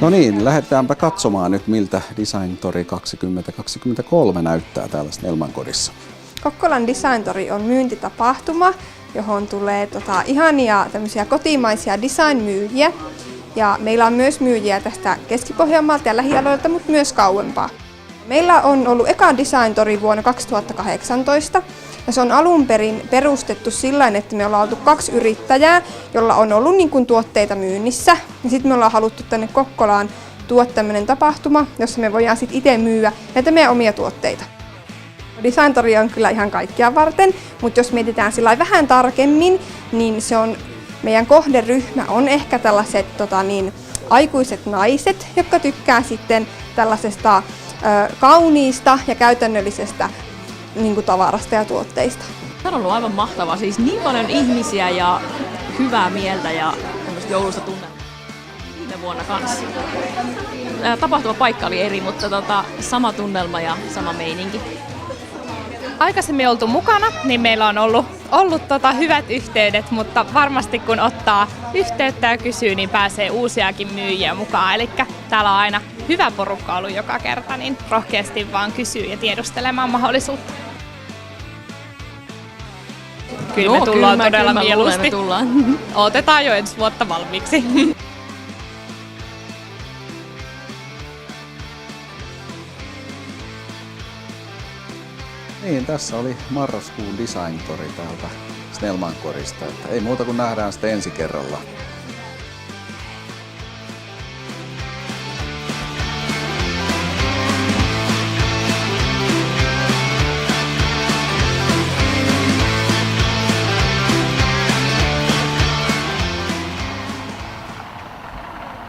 No niin, lähdetäänpä katsomaan nyt, miltä Design Tori 2023 näyttää täällä Snellmankodissa. Kokkolan Design Tori on myyntitapahtuma, johon tulee ihania tämmöisiä kotimaisia design-myyjiä. Ja meillä on myös myyjiä tästä Keski-Pohjanmaalta ja lähialueilta, mutta myös kauempaa. Meillä on ollut eka Design Tori vuonna 2018 ja se on alun perin perustettu sillä tavalla, että me ollaan oltu 2 yrittäjää, jolla on ollut tuotteita myynnissä. Ja sitten me ollaan haluttu tänne Kokkolaan tuoda tämmöinen tapahtuma, jossa me voidaan sitten itse myydä näitä meidän omia tuotteita. Design Tori on kyllä ihan kaikkia varten, mutta jos mietitään sillä vähän tarkemmin, niin se on, meidän kohderyhmä on ehkä tällaiset aikuiset naiset, jotka tykkää sitten tällaisesta kauniista ja käytännöllisestä tavarasta ja tuotteista. Tämä on ollut aivan mahtavaa, siis niin paljon ihmisiä ja hyvää mieltä ja tämmöistä joulusta tunnelmaa viime vuonna kanssa. Tapahtumapaikka oli eri, mutta sama tunnelma ja sama meininki. Aikaisemmin oltu mukana, niin meillä on ollut hyvät yhteydet, mutta varmasti kun ottaa yhteyttä ja kysyy, niin pääsee uusiakin myyjiä mukaan. Eli täällä on aina hyvä porukka ollut joka kerta, niin rohkeasti vaan kysyy ja tiedustelemaan mahdollisuutta. Kyllä me tullaan todella mieluusti. Otetaan jo ensi vuotta valmiiksi. Niin, tässä oli marraskuun Design Tori täältä Snellmankodista. Ei muuta kuin nähdään sitten ensi kerralla.